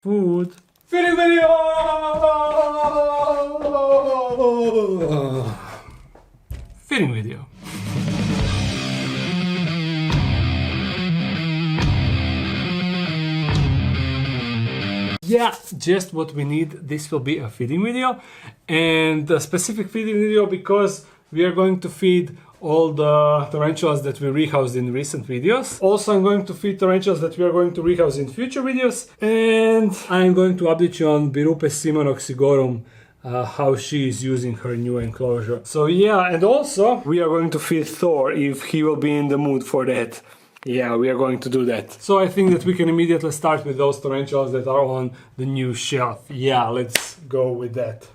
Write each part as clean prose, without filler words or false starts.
Food. Feeding video! Feeding video. Yeah, just what we need. This will be a feeding video, and a specific feeding video because we are going to feed all the tarantulas that we rehoused in recent videos. Also, I'm going to feed tarantulas that we are going to rehouse in future videos, and I'm going to update you on birupes simoroxigorum, how she is using her new enclosure. So yeah, and also we are going to feed Thor if he will be in the mood for that. Yeah, we are going to do that. So I think that we can immediately start with those tarantulas that are on the new shelf. Yeah, let's go with that.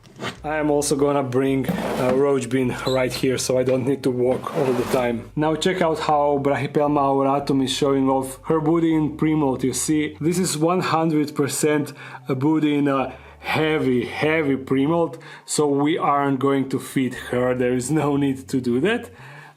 I am also gonna bring a roach bin right here so I don't need to walk all the time. Now check out how Brachypelma auratum is showing off her booty in pre-molt. You see, this is 100% a booty in a heavy pre-molt, so we aren't going to feed her. There is no need to do that.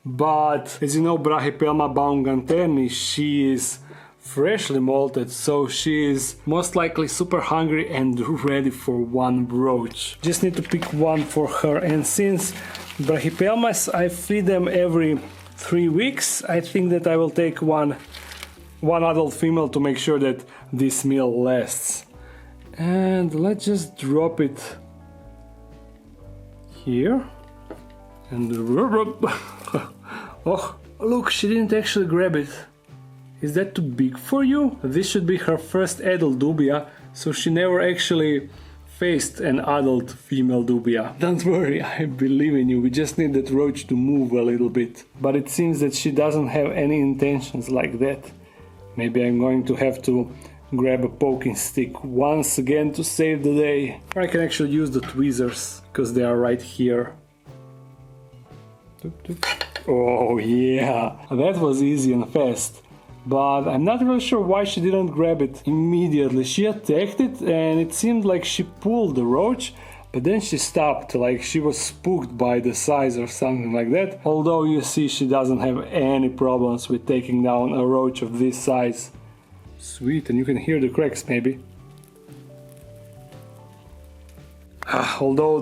But as you know, Brachypelma baumgarteni, she is freshly molted, so she is most likely super hungry and ready for one roach. Just need to pick one for her, and since Brachypelmas I feed them every 3 weeks, I think that I will take one adult female to make sure that this meal lasts. And let's just drop it here. And oh, look, she didn't actually grab it. Is that too big for you? This should be her first adult dubia, so she never actually faced an adult female dubia. Don't worry, I believe in you, we just need that roach to move a little bit. But it seems that she doesn't have any intentions like that. Maybe I'm going to have to grab a poking stick once again to save the day. Or I can actually use the tweezers, because they are right here. Oh yeah, that was easy and fast. But I'm not really sure why she didn't grab it immediately. She attacked it and it seemed like she pulled the roach, but then she stopped, like she was spooked by the size or something like that. Although you see she doesn't have any problems with taking down a roach of this size. Sweet, and you can hear the cracks maybe. Although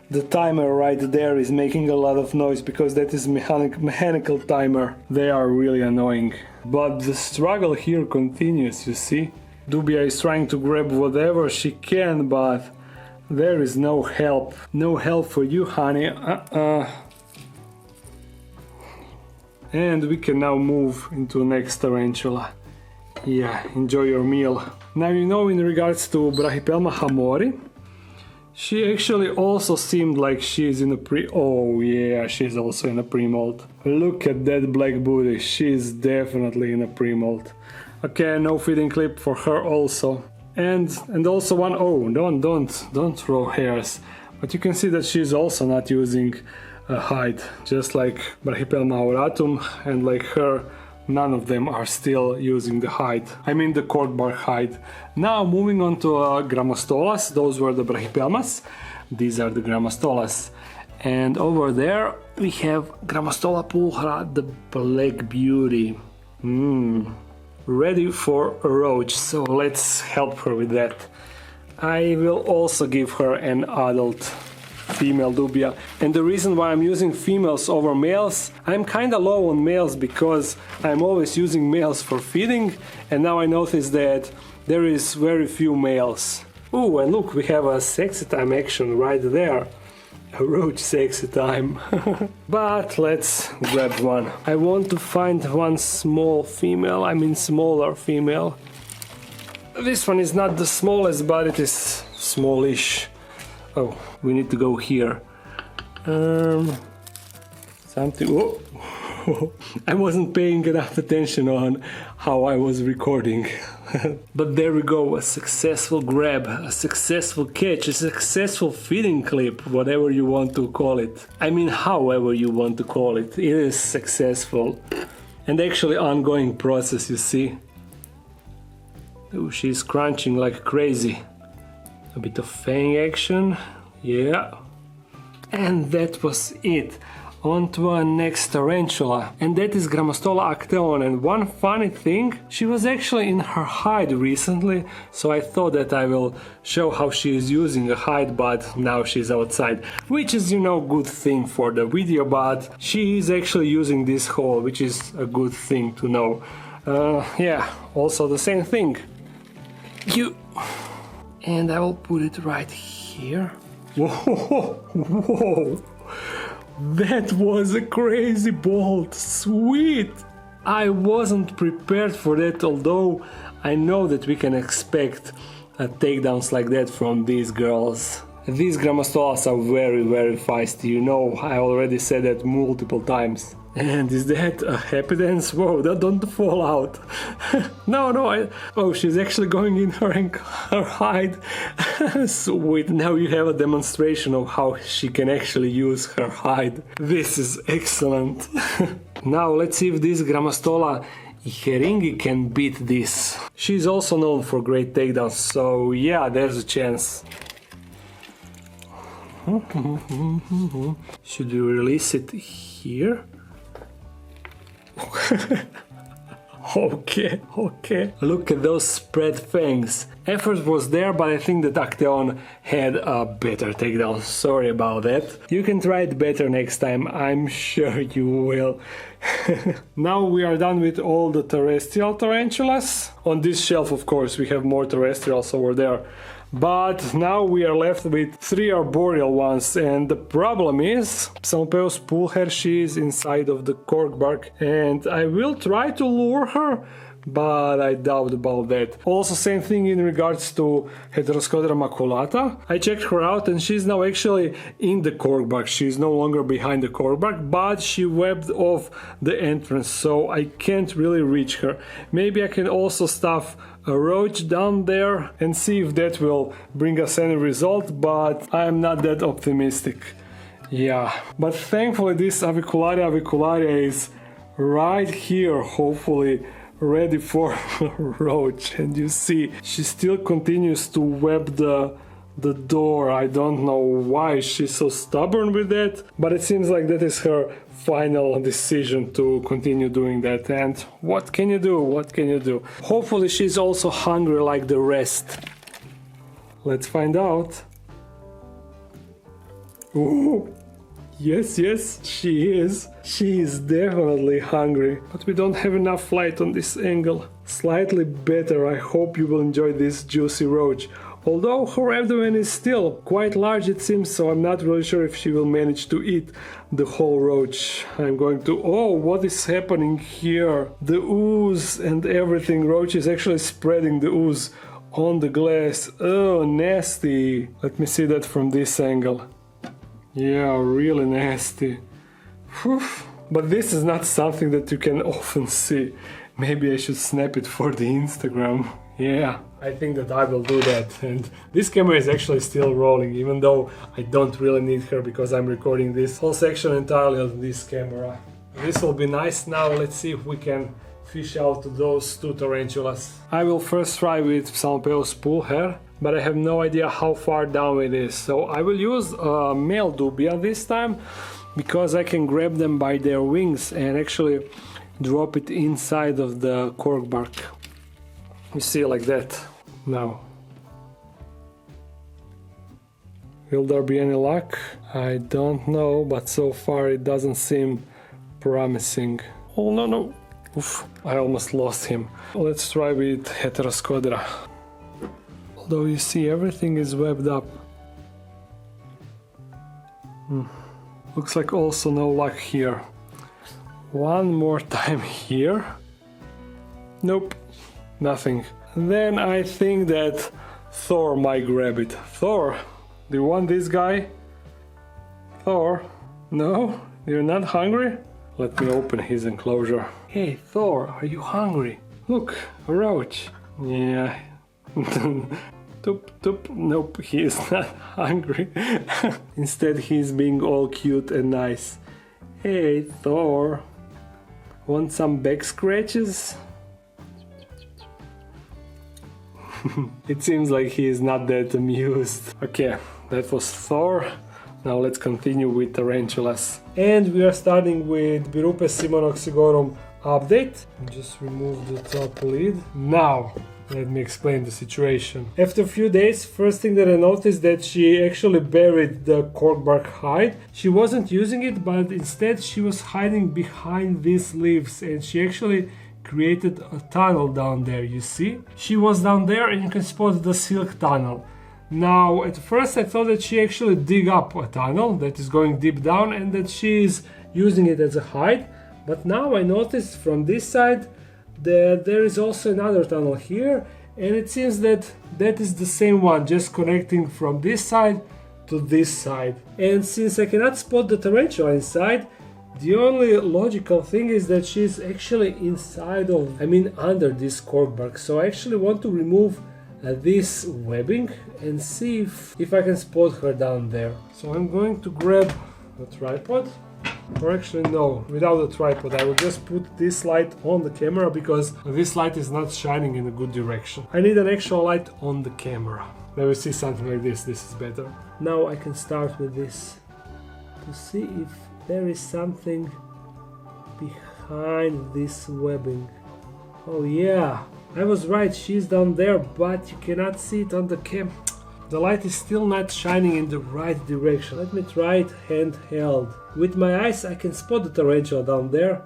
the timer right there is making a lot of noise because that is mechanical timer. They are really annoying. But the struggle here continues, you see. Dubia is trying to grab whatever she can, but there is no help. No help for you, honey. And we can now move into the next tarantula. Yeah, enjoy your meal. Now you know, in regards to Brachypelma hamorii, she actually also seemed like she's in a oh yeah, she's also in a pre-molt. Look at that black booty, she's definitely in a pre-molt. Okay, no feeding clip for her also. And also one, oh, don't throw hairs. But you can see that she's also not using a hide, just like Brachypelma auratum, and like her, none of them are still using the hide. I mean the cord bark hide. Now moving on to grammostolas. Those were the Brachypelmas. These are the grammostolas. And over there we have Grammostola pulchra, the black beauty. Ready for a roach, so let's help her with that. I will also give her an adult female dubia, and the reason why I'm using females over males, I'm kinda low on males because I'm always using males for feeding, and now I notice that there is very few males. Ooh, and look, we have a sexy time action right there. A roach sexy time. But let's grab one. I want to find one small female, I mean smaller female. This one is not the smallest, but it is smallish. Oh, we need to go here. Something. Whoa. I wasn't paying enough attention on how I was recording. But there we go, a successful grab, a successful catch, a successful feeding clip, whatever you want to call it. I mean, however you want to call it, it is successful. And actually ongoing process, you see. Oh, she's crunching like crazy. A bit of fang action, yeah. And that was it. on to our next tarantula, and that is Grammostola actaeon. And one funny thing, she was actually in her hide recently, so I thought that I will show how she is using a hide, but now she's outside, which is, you know, good thing for the video, but she is actually using this hole, which is a good thing to know. Yeah, also the same thing. And I will put it right here. Whoa, whoa. That was a crazy bolt, sweet! I wasn't prepared for that, although I know that we can expect takedowns like that from these girls. These grammostolas are very, very feisty, you know, I already said that multiple times. And is that a happy dance? Whoa, that don't fall out. No, oh, she's actually going in her hide. Sweet, now you have a demonstration of how she can actually use her hide. This is excellent. Now let's see if this Grammostola iheringi can beat this. She's also known for great takedowns, so yeah, there's a chance. Should we release it here? Okay. Look at those spread fangs. Effort was there, but I think that Actaeon had a better takedown. Sorry about that. You can try it better next time, I'm sure you will. Now we are done with all the terrestrial tarantulas. On this shelf, of course, we have more terrestrials over there. But now we are left with 3 arboreal ones, and the problem is Psalmopoeus pulcher, she is inside of the cork bark, and I will try to lure her, but I doubt about that. Also same thing in regards to heteroscodra maculata. I checked her out and she's now actually in the cork bark. She's no longer behind the cork bark, but she webbed off the entrance, so I can't really reach her. Maybe I can also stuff a roach down there and see if that will bring us any result, but I'm not that optimistic. Yeah, but thankfully this avicularia is right here, hopefully ready for a roach. And you see, she still continues to web the door. I don't know why she's so stubborn with that, but it seems like that is her final decision to continue doing that. And what can you do? Hopefully she's also hungry like the rest. Let's find out. Ooh. Yes, she is. She is definitely hungry, but we don't have enough light on this angle. Slightly better. I hope you will enjoy this juicy roach. Although her abdomen is still quite large, it seems, so I'm not really sure if she will manage to eat the whole roach. I'm going to... Oh, what is happening here? The ooze and everything. Roach is actually spreading the ooze on the glass. Oh, nasty. Let me see that from this angle. Yeah, really nasty. Whew. But this is not something that you can often see. Maybe I should snap it for the Instagram. Yeah, I think that I will do that. And this camera is actually still rolling, even though I don't really need her because I'm recording this whole section entirely on this camera. This will be nice. Now let's see if we can fish out those 2 tarantulas. I will first try with Psalmopoeus pulcher, but I have no idea how far down it is. So I will use a male dubia this time, because I can grab them by their wings and actually drop it inside of the cork bark. You see, like that. Now, will there be any luck? I don't know, but so far it doesn't seem promising. Oh no. Oof, I almost lost him. Let's try with heteroscodra. Although you see, everything is webbed up. Looks like also no luck here. One more time here. Nope, nothing. Then I think that Thor might grab it. Thor, do you want this guy? Thor, no? You're not hungry? Let me open his enclosure. Hey Thor, are you hungry? Look, a roach. Yeah. Toop. Nope, he is not hungry. Instead, he's being all cute and nice. Hey Thor, want some back scratches? It seems like he is not that amused. Okay, that was Thor. Now let's continue with tarantulas. And we are starting with birupes simoroxigorum update. Just remove the top lid. Now, let me explain the situation. After a few days, first thing that I noticed that she actually buried the corkbark hide. She wasn't using it, but instead she was hiding behind these leaves, and she actually created a tunnel down there, you see? She was down there and you can spot the silk tunnel. Now, at first I thought that she actually dig up a tunnel that is going deep down and that she is using it as a hide. But now I noticed from this side that there is also another tunnel here, and it seems that that is the same one, just connecting from this side to this side. And since I cannot spot the tarantula inside, the only logical thing is that she's actually inside of, under this corkbark. So I actually want to remove this webbing and see if I can spot her down there. So I'm going to grab a tripod, or actually no, without a tripod. I will just put this light on the camera because this light is not shining in a good direction. I need an actual light on the camera. Let me see something like this. This is better. Now I can start with this to see if there is something behind this webbing. Oh yeah, I was right, she's down there, but you cannot see it on the cam. The light is still not shining in the right direction. Let me try it handheld. With my eyes I can spot the tarantula down there,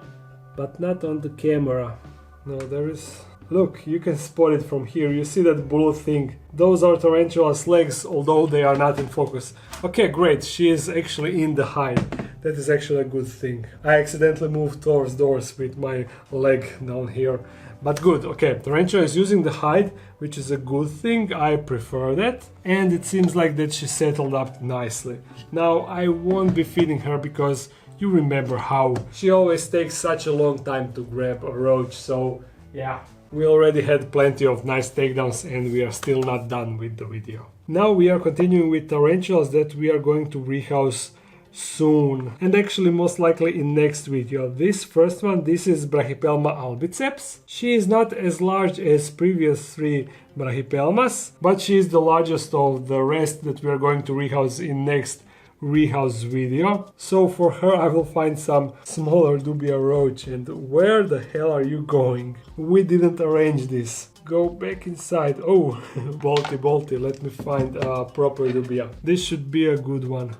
but not on the camera. No, there is... Look, you can spot it from here. You see that blue thing? Those are tarantula's legs, although they are not in focus. Okay, great, she is actually in the hide. That is actually a good thing. I accidentally moved towards doors with my leg down here. But good, okay, tarantula is using the hide, which is a good thing. I prefer that. And it seems like that she settled up nicely. Now, I won't be feeding her because you remember how she always takes such a long time to grab a roach. So, yeah, we already had plenty of nice takedowns and we are still not done with the video. Now we are continuing with tarantulas that we are going to rehouse soon, and actually most likely in next video. This first one, this is Brachypelma albiceps. She is not as large as previous three Brachypelmas, but she is the largest of the rest that we are going to rehouse in next rehouse video. So for her I will find some smaller dubia roach. And where the hell are you going? We didn't arrange this. Go back inside. Oh, bolty, let me find a proper dubia. This should be a good one.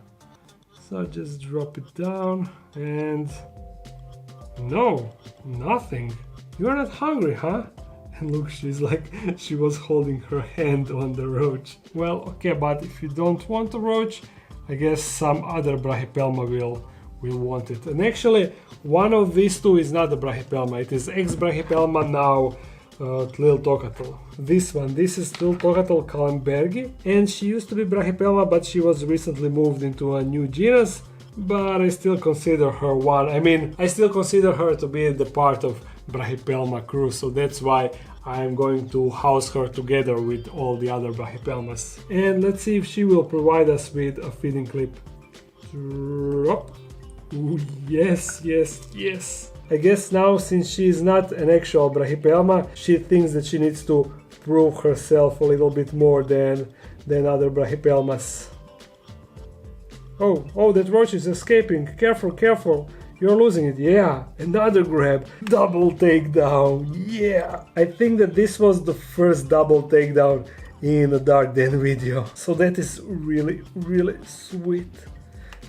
So just drop it down and... No, nothing. You're not hungry, huh? And look, she's like, she was holding her hand on the roach. Well, okay, but if you don't want a roach, I guess some other Brachypelma will want it. And actually, one of these two is not a Brachypelma. It is ex-Brachypelma, now tliltocatl. This one, this is tliltocatl kahlenbergi, and she used to be Brachypelma, but she was recently moved into a new genus. But I still consider her one. I still consider her to be the part of Brachypelma crew, so that's why I'm going to house her together with all the other Brachypelmas. And let's see if she will provide us with a feeding clip. Drop. Ooh, yes. I guess now, since she is not an actual Brachypelma, she thinks that she needs to prove herself a little bit more than other Brachypelmas. Oh, that roach is escaping. Careful. You're losing it. Yeah, another grab. Double takedown. Yeah. I think that this was the first double takedown in a Dark Den video. So that is really sweet.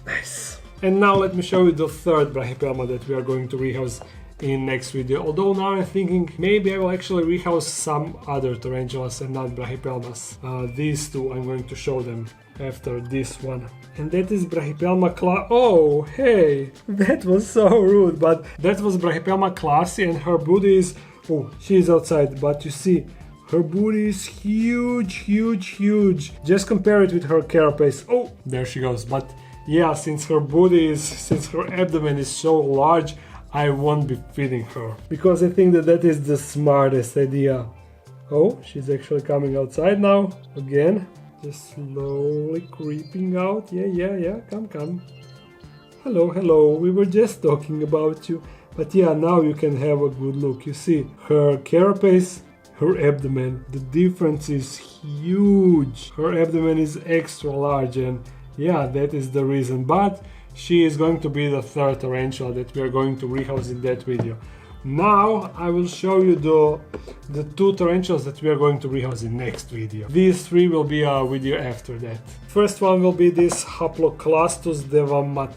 Nice. And now let me show you the third Brachypelma that we are going to rehouse in next video. Although now I'm thinking maybe I will actually rehouse some other tarantulas and not Brachypelmas. These two I'm going to show them after this one. And that is Brachypelma klaasi. Oh, hey, that was so rude, but that was Brachypelma klaasi, and her booty is... Oh, she is outside, but you see, her booty is huge. Just compare it with her carapace. Oh, there she goes. But yeah, since her abdomen is so large, I won't be feeding her. Because I think that is the smartest idea. Oh, she's actually coming outside now, again. Just slowly creeping out. Yeah, come. Hello, we were just talking about you. But yeah, now you can have a good look. You see, her carapace, her abdomen, the difference is huge. Her abdomen is extra large, and Yeah, that is the reason. But she is going to be the third tarantula that we are going to rehouse in that video. Now I will show you the two tarantulas that we are going to rehouse in next video. These three will be a video after that. First one will be this Haploclastus devamatha.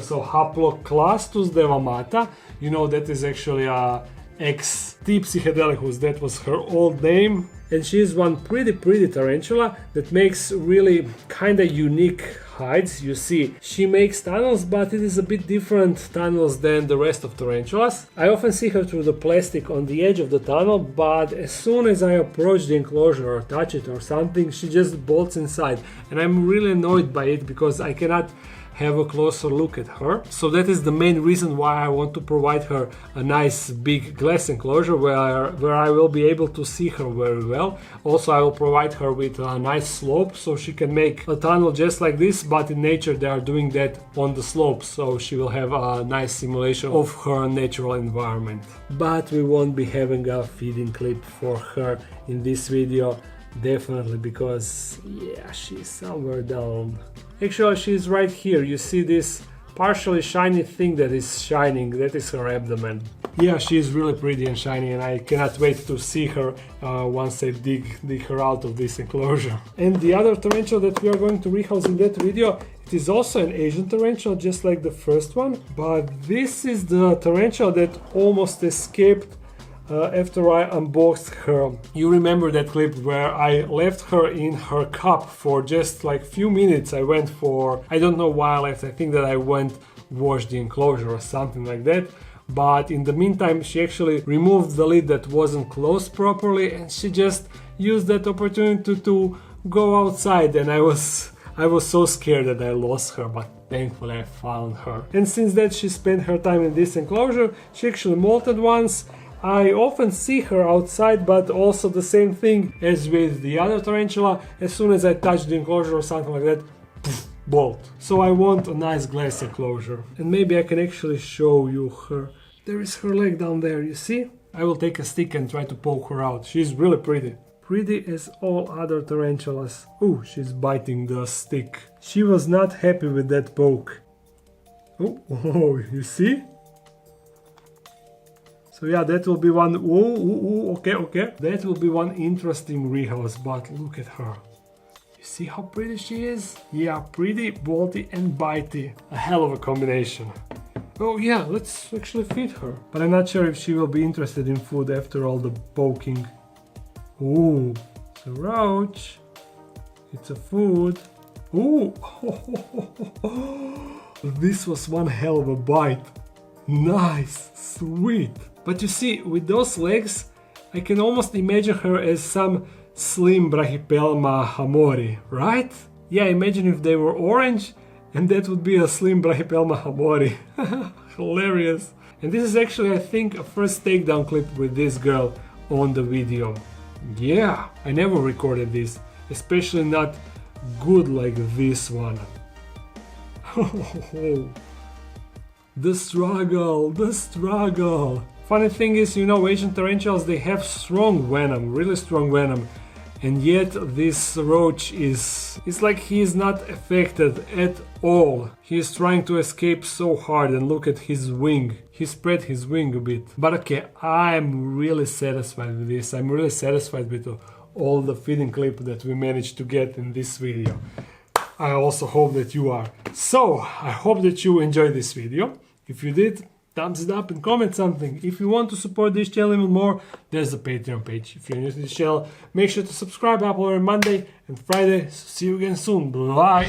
So Haploclastus devamatha, you know, that is actually a ex-T psychedelicus, that was her old name. And she is one pretty tarantula that makes really kinda unique hides. You see, she makes tunnels, but it is a bit different tunnels than the rest of tarantulas. I often see her through the plastic on the edge of the tunnel, but as soon as I approach the enclosure or touch it or something, she just bolts inside. And I'm really annoyed by it because I cannot have a closer look at her. So that is the main reason why I want to provide her a nice big glass enclosure where I will be able to see her very well. Also, I will provide her with a nice slope so she can make a tunnel just like this, but in nature they are doing that on the slope, so she will have a nice simulation of her natural environment. But we won't be having a feeding clip for her in this video, definitely, because yeah, she's somewhere down. Actually, she's right here. You see this partially shiny thing that is shining, that is her abdomen. Yeah, she is really pretty and shiny, and I cannot wait to see her once I dig her out of this enclosure. And the other tarantula that we are going to rehouse in that video, it is also an Asian tarantula, just like the first one, but this is the tarantula that almost escaped after I unboxed her. You remember that clip where I left her in her cup for just like few minutes. I went for, I don't know why I left, I think that I went wash the enclosure or something like that. But in the meantime, she actually removed the lid that wasn't closed properly, and she just used that opportunity to go outside, and I was so scared that I lost her, but thankfully I found her. And since that she spent her time in this enclosure, she actually molted once. I often see her outside, but also the same thing as with the other tarantula. As soon as I touch the enclosure or something like that, poof, bolt. So I want a nice glass enclosure. And maybe I can actually show you her. There is her leg down there, you see? I will take a stick and try to poke her out. She's really pretty. Pretty as all other tarantulas. Ooh, she's biting the stick. She was not happy with that poke. Oh, you see? So yeah, that will be one, okay. That will be one interesting rehouse, but look at her. You see how pretty she is? Yeah, pretty, bolty and bitey. A hell of a combination. Oh yeah, let's actually feed her. But I'm not sure if she will be interested in food after all the poking. Ooh, it's a roach. It's a food. Ooh, this was one hell of a bite. Nice, sweet. But you see, with those legs, I can almost imagine her as some slim Brachypelma hamorii, right? Yeah, imagine if they were orange, and that would be a slim Brachypelma hamorii. Hilarious. And this is actually, I think, a first takedown clip with this girl on the video. Yeah, I never recorded this, especially not good like this one. The struggle. Funny thing is, you know, Asian tarantulas, they have strong venom, really strong venom. And yet this roach is like he is not affected at all. He is trying to escape so hard, and look at his wing. He spread his wing a bit. But okay, I'm really satisfied with this. I'm really satisfied with all the feeding clip that we managed to get in this video. I also hope that you are. So, I hope that you enjoyed this video. If you did, thumbs it up and comment something. If you want to support this channel even more, there's a Patreon page. If you're new to this channel, make sure to subscribe. Upload on Monday and Friday. So see you again soon. Bye.